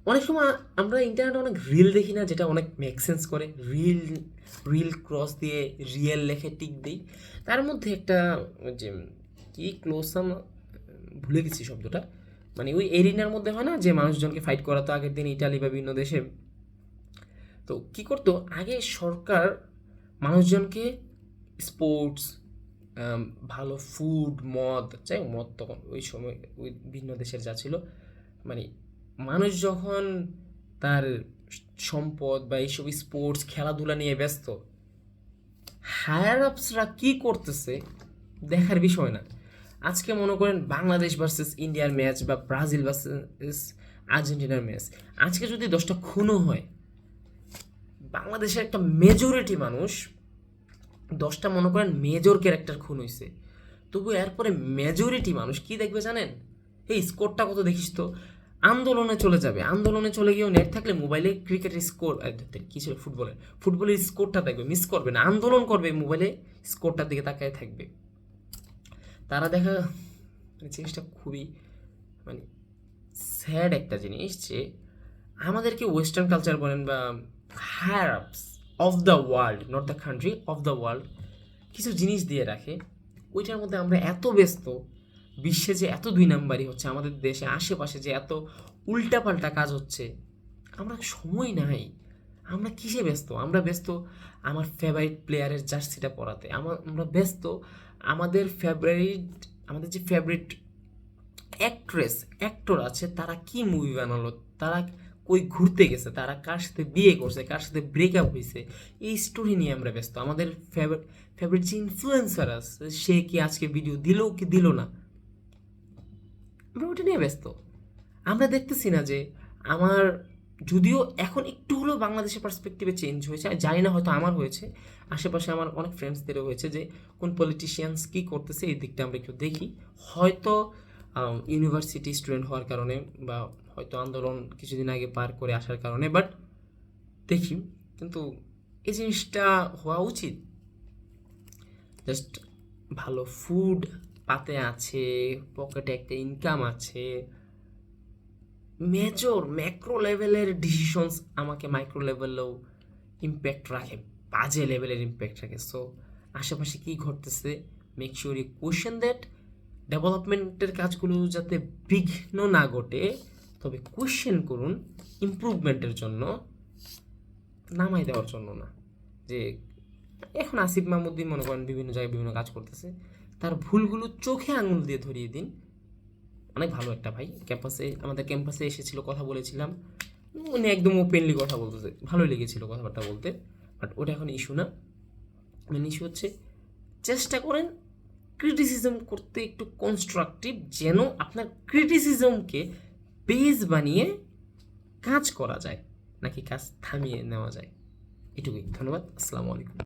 অনেক সময় আমরা ইন্টারনেটে অনেক রিল দেখি না, যেটা অনেক মেক সেন্স করে। রিল রিল ক্রস দিয়ে রিয়েল লেখে টিক দিই। তার মধ্যে একটা যে কি ক্লোসাম, ভুলে গেছি শব্দটা, মানে ওই এরিনার মধ্যে হয় না যে মানুষজনকে ফাইট করাতো আগের দিন ইটালি বা বিভিন্ন দেশে। তো কি করতো আগে সরকার মানুষজনকে স্পোর্টস, ভালো ফুড, মদ, চাই মদ তখন ওই সময় ওই ভিন্ন দেশের যা ছিল, মানে মানুষ যখন তার সম্পদ বা এইসব স্পোর্টস খেলাধুলা নিয়ে ব্যস্ত, হায়ার আপসরা কি করতেছে দেখার বিষয় না। আজকে মনে করেন বাংলাদেশ ভার্সেস ইন্ডিয়ার ম্যাচ বা ব্রাজিল ভার্সেস আর্জেন্টিনার ম্যাচ, আজকে যদি 10টা খুনও হয়, বাংলাদেশের একটা মেজরিটি মানুষ, 10টা মনে করেন মেজর ক্যারেক্টার খুন হয়েছে, তবু এরপরে মেজরিটি মানুষ কি দেখবে জানেন? এই স্কোরটা কত দেখিস তো। আন্দোলনে চলে যাবে, আন্দোলনে চলে গিয়েও নেট থাকলে মোবাইলে ক্রিকেটের স্কোর, কি ছিল ফুটবলের স্কোরটা দেখবে, মিস করবে না, আন্দোলন করবে মোবাইলে স্কোরটার দিকে তাকায় থাকবে। তারা দেখা, জিনিসটা খুবই মানে স্যাড একটা জিনিস যে আমাদেরকে ওয়েস্টার্ন কালচার বলেন বা হায়ার আপস of the world, not the country, of the world, কিছু জিনিস দিয়ে রাখে, ওইটার মধ্যে আমরা এত ব্যস্ত, বিশ্বে যে এত দুই নাম্বারই হচ্ছে, আমাদের দেশে আশেপাশে যে এত উল্টাপাল্টা কাজ হচ্ছে, আমরা সময় নাই। আমরা কিসে ব্যস্ত? আমরা ব্যস্ত আমার ফেভারিট প্লেয়ারের জার্সিটা পরাতে, আমরা ব্যস্ত আমাদের যে ফেভারিট অ্যাক্টর আছে তারা কি মুভি বানালো, তারা কই ঘুরতে গেছে, তারা কার সাথে বিয়ে করছে, কার সাথে ব্রেকআপ হয়েছে, এই স্টোরি নিয়ে আমরা ব্যস্ত। আমাদের ফেভারিট যে ইনফ্লুয়েন্সার আছে সে কি আজকে ভিডিও দিল কি দিল না, আমরা ওটা নিয়ে ব্যস্ত। আমরা দেখতেছি না যে আমার, যদিও এখন একটু হলেও বাংলাদেশের পার্সপেক্টিভে চেঞ্জ হয়েছে, আর জানি না হয়তো আমার হয়েছে, আশেপাশে আমার অনেক ফ্রেন্ডসদেরও হয়েছে, যে কোন পলিটিশিয়ানস কী করতেছে এই দিকটা আমরা একটু দেখি। হয়তো ইউনিভার্সিটি স্টুডেন্ট হওয়ার কারণে, বা হয়তো আন্দোলন কিছুদিন আগে পার করে আসার কারণে, বাট দেখি। কিন্তু এই জিনিসটা হওয়া উচিত। জাস্ট ভালো ফুড পাতে আছে, পকেটে একটা ইনকাম আছে, মেজর ম্যাক্রো লেভেলের ডিসিশনস আমাকে মাইক্রো লেভেলেও ইম্প্যাক্ট রাখে, বাজে লেভেলের ইম্প্যাক্ট রাখে। সো আশেপাশে কী ঘটতেছে, make sure you question that. ডেভেলপমেন্টের কাজগুলো যাতে বিঘ্ন না ঘটে, তবে কোয়েশ্চেন করুন ইমপ্রুভমেন্টের জন্য, নামাই দেওয়ার জন্য না। যে এখন আসিফ মাহমুদ্দিন মনে করেন বিভিন্ন জায়গায় বিভিন্ন কাজ করতেছে, তার ভুলগুলো চোখে আঙুল দিয়ে ধরিয়ে দিন। অনেক ভালো একটা ভাই, আমাদের ক্যাম্পাসে এসেছিল, কথা বলেছিলাম, উনি একদম ওপেনলি কথা বলতেছে, ভালোই লেগেছিল কথাবার্তা বলতে। বাট ওটা এখন ইস্যু না। মেন ইস্যু হচ্ছে চেষ্টা করেন ক্রিটিসিজম করতে একটু কনস্ট্রাকটিভ, যেন আপনার ক্রিটিসিজমকে বেস বানিয়ে কাজ করা যায়, নাকি কাজ থামিয়ে নেওয়া যায়। এটুকুই। ধন্যবাদ। আসসালামু আলাইকুম।